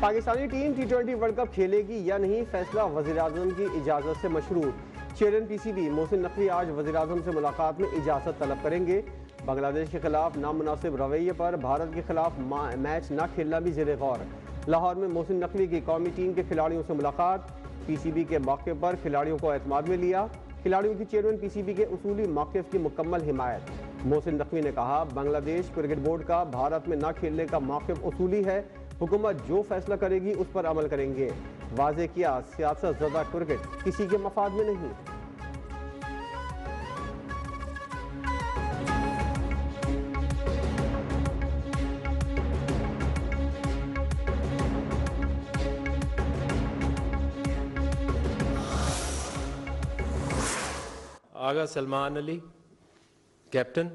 Pakistani team T20 world cup खेलेगी या नहीं, फैसला वज़ीर-ए-आज़म की इजाज़त से मशरूत। चेयरमैन PCB मोहसिन नकवी आज वज़ीर-ए-आज़म से मुलाकात में इजाज़त तलब करेंगे। बांग्लादेश के खिलाफ नामुनासिब रवैये पर भारत के खिलाफ मैच न खेलना भी ज़ेरे गौर। लाहौर में मोहसिन नकवी की कौमी टीम के खिलाड़ियों से मुलाकात। PCB के मौके पर खिलाड़ियों को एतमाद में लिया। खिलाड़ियों की चेयरमैन PCB के उसूली मौक़िफ़ की मुकम्मल हिमायत। मोहसिन नकवी ने कहा, बांग्लादेश क्रिकेट बोर्ड का भारत में न खेलने का मौक़िफ़ उसूली है। हुकूमत जो फैसला करेगी उस पर अमल करेंगे। वाज़े किया, सियासत ज़दा क्रिकेट किसी के मफाद में नहीं। आगा सलमान अली कैप्टन,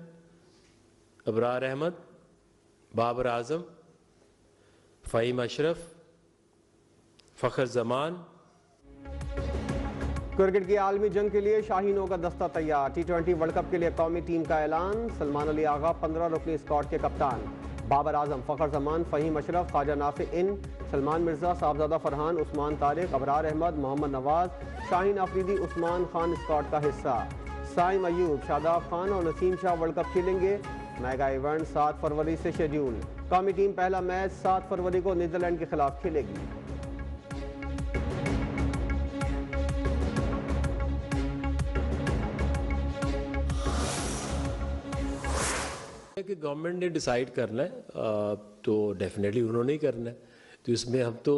अबरार अहमद, बाबर आजम, फ़हीम अशरफ, फ़खर जमान। क्रिकेट की आलमी जंग के लिए शाहीनों का दस्ता तैयार। T20 वर्ल्ड कप के लिए कौमी टीम का ऐलान। सलमान अली आगा 15 रुकनी स्क्वाड के कप्तान। बाबर आजम, फ़खर जमान, फ़हीम अशरफ, ख्वाजा नाफे इन, सलमान मिर्जा, साहबजादा फरहान, उस्मान तारिक, अबरार अहमद, मोहम्मद नवाज, शाहीन आफरीदी, उस्मान खान स्क्वाड का हिस्सा। साइम अयूब, शादाब खान और नसीम शाह वर्ल्ड कप खेलेंगे। मेगा इवेंट 7 फरवरी से शेड्यूल। कौमी टीम पहला मैच 7 फरवरी को नीदरलैंड के खिलाफ खेलेगी। कि गवर्नमेंट ने डिसाइड करना है तो डेफिनेटली उन्होंने ही करना है, तो इसमें हम तो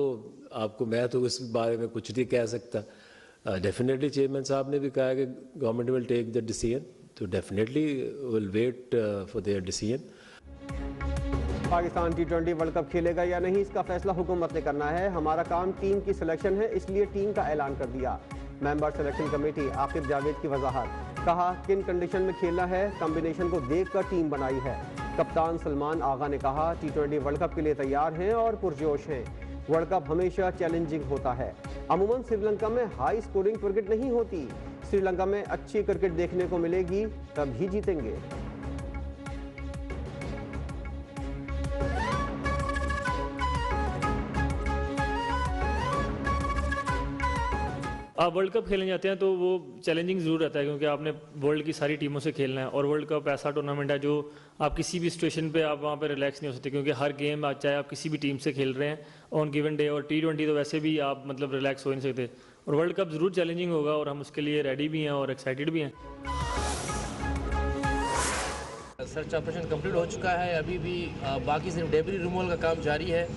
आपको, मैं तो इस बारे में कुछ नहीं कह सकता। डेफिनेटली चेयरमैन साहब ने भी कहा कि government will take the decision, तो definitely will wait for their decision. Pakistan T20 world cup खेलेगा या नहीं, इसका फैसला हुकूमत ने करना है। हमारा काम टीम की सिलेक्शन है, इसलिए टीम का ऐलान कर दिया। Member selection committee Aqib Javed की वजाहत। कहा, किन कंडीशन में खेलना है, कॉम्बिनेशन को देखकर टीम बनाई है। कप्तान सलमान आगा ने कहा, T20 वर्ल्ड कप के लिए तैयार हैं और पुरजोश हैं। वर्ल्ड कप हमेशा चैलेंजिंग होता है। अमूमन श्रीलंका में हाई स्कोरिंग क्रिकेट नहीं होती। श्रीलंका में अच्छी क्रिकेट देखने को मिलेगी, तब ही जीतेंगे। आप वर्ल्ड कप खेलने जाते हैं तो वो चैलेंजिंग ज़रूर रहता है, क्योंकि आपने वर्ल्ड की सारी टीमों से खेलना है और वर्ल्ड कप ऐसा टूर्नामेंट है जो आप किसी भी सिचुएशन पे आप वहाँ पे रिलैक्स नहीं हो सकते, क्योंकि हर गेम आज चाहे आप किसी भी टीम से खेल रहे हैं ऑन गिवन डे। और T20 तो वैसे भी आप मतलब रिलैक्स हो नहीं सकते, और वर्ल्ड कप ज़रूर चैलेंजिंग होगा और हम उसके लिए रेडी भी हैं और एक्साइटेड भी हैं। सर्च ऑपरेशन कंप्लीट हो चुका है, अभी भी बाकी सिर्फ डेब्री रिमूवल का काम जारी है।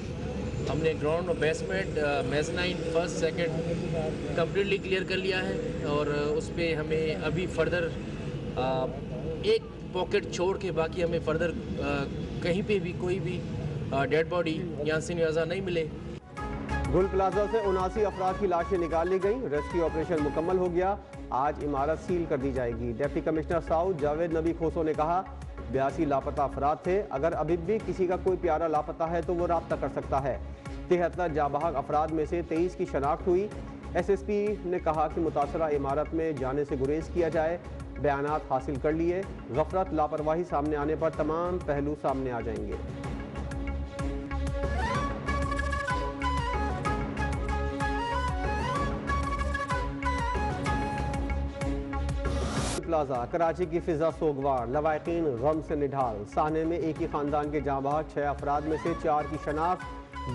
हमने ग्राउंड और basement, mezzanine, first second completely clear कर लिया है, और उस पर हमें अभी फर्दर एक पॉकेट छोड़ के बाकी हमें फर्दर कहीं पे भी कोई भी डेड बॉडी यहाँ से न्याजा नहीं मिले। गुल प्लाजा से 79 अफराद की लाशें निकाल ली गई। रेस्क्यू ऑपरेशन मुकम्मल हो गया। आज इमारत सील कर दी जाएगी। डिप्टी कमिश्नर साउथ जावेद नबी खोसो ने कहा, 82 लापता अफराद थे। अगर अभी भी किसी का कोई प्यारा लापता है तो वो राब्ता कर सकता है। 73 जाबाग अफराद में से 23 की शनाख्त हुई। SSP ने कहा कि मुतासरा इमारत में जाने से गुरेज किया जाए। बयानात हासिल कर लिए। गफलत लापरवाही सामने आने पर तमाम पहलू सामने आ जाएंगे। प्लाजा कराची की फिजा सोगवार, लवाकिन गम से निढाल। साने में एक ही खानदान के जांबाज 6 अफराद में से 4 की शनाख्त,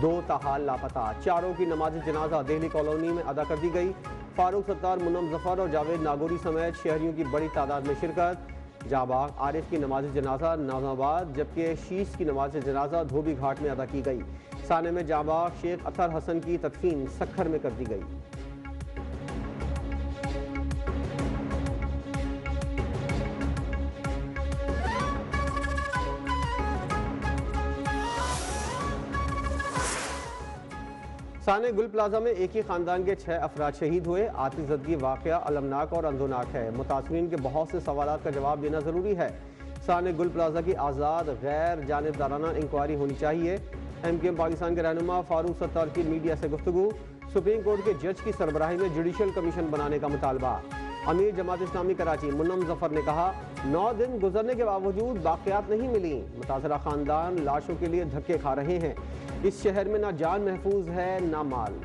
2 ताहाल लापता। चारों की नमाज जनाजा दिल्ली कॉलोनी में अदा कर दी गई। फारूक सत्तार, मुन्नम जफर और जावेद नागौरी समेत शहरियों की बड़ी तादाद में शिरकत। जांबाज आरिफ की नमाज जनाजा नाजाबाद, जबकि शीश की नमाज जनाजा धोबी घाट में अदा की गई। साने में जांबाज शेख अतर हसन की तदफीन सक्खर में कर दी गई। साने गुल प्लाजा में एक ही खानदान के 6 अफराद शहीद हुए। आतिशज़दगी वाक़या अलमनाक और अंदोनाक है। मुतासरीन के बहुत से सवालात का जवाब देना ज़रूरी है। साने गुल प्लाजा की आज़ाद गैर जानिबदाराना इंक्वायरी होनी चाहिए। MKM पाकिस्तान के रहनुमा फारूक सत्तार की मीडिया से गुफ्तगू। सुप्रीम कोर्ट के जज की सरबराही में जुडिशल कमीशन बनाने का मुतालबा। अमीर जमात इस्लामी कराची मुन्नम जफर ने कहा, 9 दिन गुजरने के बावजूद बाक़ियात नहीं मिली। मुतासरा खानदान लाशों के लिए धक्के खा रहे हैं। इस शहर में ना जान महफूज है ना माल।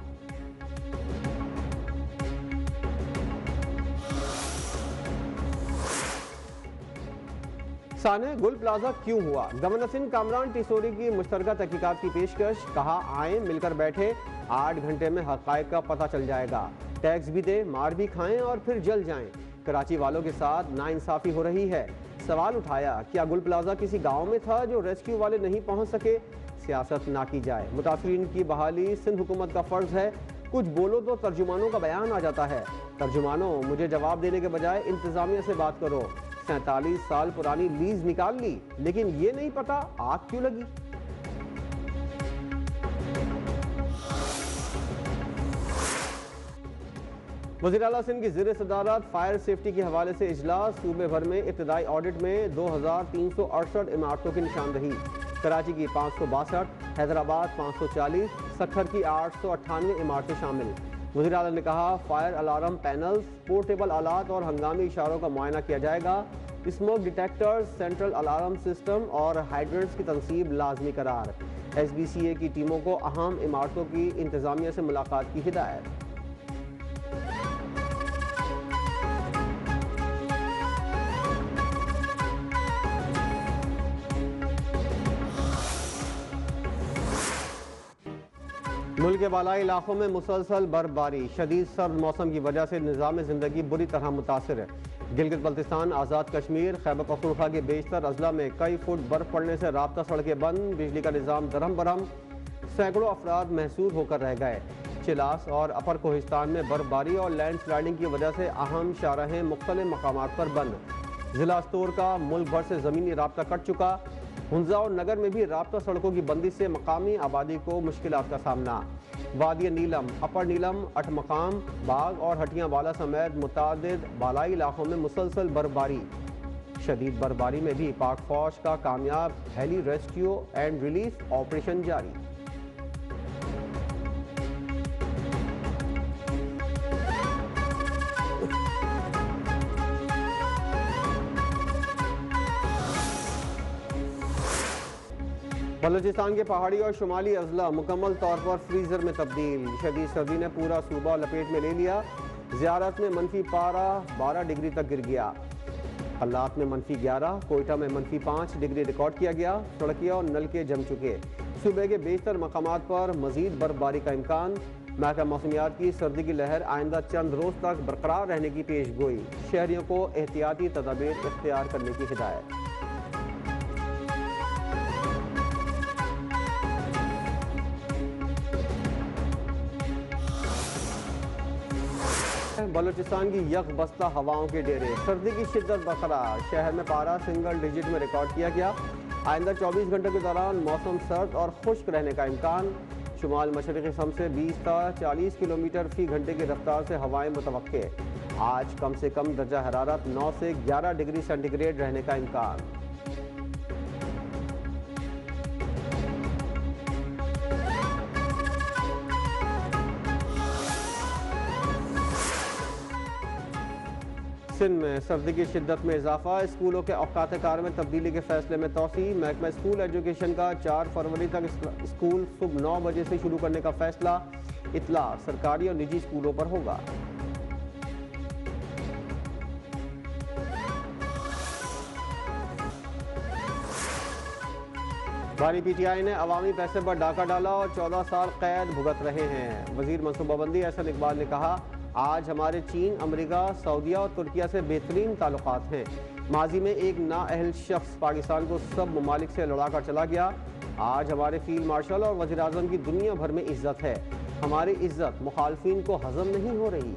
साने गुल प्लाजा क्यों हुआ? गवर्नर सिंह कामरान टिसोरी की मुश्तरका तहकीकात की पेशकश। कहा, आए मिलकर बैठे, 8 घंटे में हक़ाइक़ का पता चल जाएगा। टैक्स भी दे, मार भी खाएं और फिर जल जाएं। कराची वालों के साथ नाइंसाफ़ी हो रही है। सवाल उठाया, क्या गुल प्लाजा किसी गाँव में था जो रेस्क्यू वाले नहीं पहुँच सके? सियासत ना की जाए। मुतासरीन की बहाली सिंध हुकूमत का फ़र्ज़ है। कुछ बोलो तो तर्जुमानों का बयान आ जाता है। तर्जुमानों, मुझे जवाब देने के बजाय इंतज़ामिया से बात करो। 47 साल पुरानी लीज निकाल ली, लेकिन ये नहीं पता आग क्यों लगी। वज़ीर आला सिंध की ज़ेर सदारत फायर सेफ्टी के हवाले से इजलास। सूबे भर में इब्तदाई ऑडिट में 2368 इमारतों की निशानदही। कराची की 562, हैदराबाद 540, सखर की 898 इमारतें शामिल। वज़ीर आला ने कहा, फायर अलार्म पैनल्स, पोर्टेबल आलात और हंगामी इशारों का मुआयना किया जाएगा। Smoke detectors, central alarm system और हाइड्रेंट्स की तनसीब लाजमी करार। SBCA की टीमों को अहम इमारतों की इंतज़ामिया से मुलाकात की हिदायत। मुल्क के बालाई इलाकों में मुसलसल बर्फबारी। शदीद सर्द मौसम की वजह से निज़ाम ज़िंदगी बुरी तरह मुतासर है। गिलगित बल्तिस्तान, आज़ाद कश्मीर, खैबर पख्तूनख्वा के बेशतर अजला में कई फुट बर्फ पड़ने से राब्ता सड़कें बंद, बिजली का निज़ाम दरहम बरहम। सैकड़ों अफराद महसूर होकर रह गए। चिलास और अपर कोहिस्तान में बर्फबारी और लैंड स्लाइडिंग की वजह से अहम शाहराहें मुख्तलिफ मकामात पर बंद। जिला स्तोर का मुल्क भर से ज़मीनी राब्ता कट चुका। हुंजा और नगर में भी राब्ता सड़कों की बंदी से मकामी आबादी को मुश्किलात का सामना। वादी नीलम, अपर नीलम, अठमकाम, बाग और हटियां वाला समेत मुतादिद बालाई इलाकों में मुसलसल बर्फबारी। शदीद बर्फबारी में भी पाक फौज का कामयाब heli rescue and relief operation जारी। बलूचिस्तान के पहाड़ी और शुमाली अजला मुकम्मल तौर पर फ्रीजर में तब्दील। शदीद सर्दी ने पूरा सूबा लपेट में ले लिया। ज़ियारत में मनफी पारा 12 डिग्री तक गिर गया। हल्लात में -11, कोयटा में -5 डिग्री रिकॉर्ड किया गया। सड़कियाँ और नलके जम चुके। सूबे के बेशतर मकामात पर मजीद बर्फबारी का इम्कान। महकमा मौसमियात की सर्दी की लहर आइंदा चंद रोज तक बरकरार रहने की पेश गोई। शहरियों को एहतियाती तदाबीर इख्तियार करने की हिदायत। बलूचिस्तान की यक बस्ता हवाओं के डेरे। सर्दी की शिद्दत बरकरार। शहर में पारा सिंगल डिजिट में रिकॉर्ड किया गया। आइंदा 24 घंटों के दौरान मौसम सर्द और खुश्क रहने का इम्कान। शुमाल मशरक़ी सम से 20 से 40 किलोमीटर फी घंटे की रफ्तार से हवाएं मुतवक्के। आज कम से कम दर्जा हरारत 9 से 11 डिग्री सेंटीग्रेड रहने का इम्कान। सिंध में सर्दी की शिद्दत में इजाफा। स्कूलों के औकात कार में तब्दीली के फैसले में तोसी। महकमा स्कूल एजुकेशन का 4 फरवरी तक स्कूल सुबह 9 बजे से शुरू करने का फैसला। इतला सरकारी और निजी स्कूलों पर होगा। भारी PTI ने अवामी पैसे पर डाका डाला और 14 साल कैद भुगत रहे हैं। वजीर मनसूबाबंदी एहसन इकबाल ने कहा, आज हमारे चीन, अमेरिका, सऊदीया और तुर्किया से बेहतरीन ताल्लुकात हैं। माजी में एक नाअहल शख्स पाकिस्तान को सब ममालिक से लड़ा कर चला गया। आज हमारे फील्ड मार्शल और वज़ीर आज़म की दुनिया भर में इज्जत है। हमारी इज्जत मुखालफिन को हजम नहीं हो रही।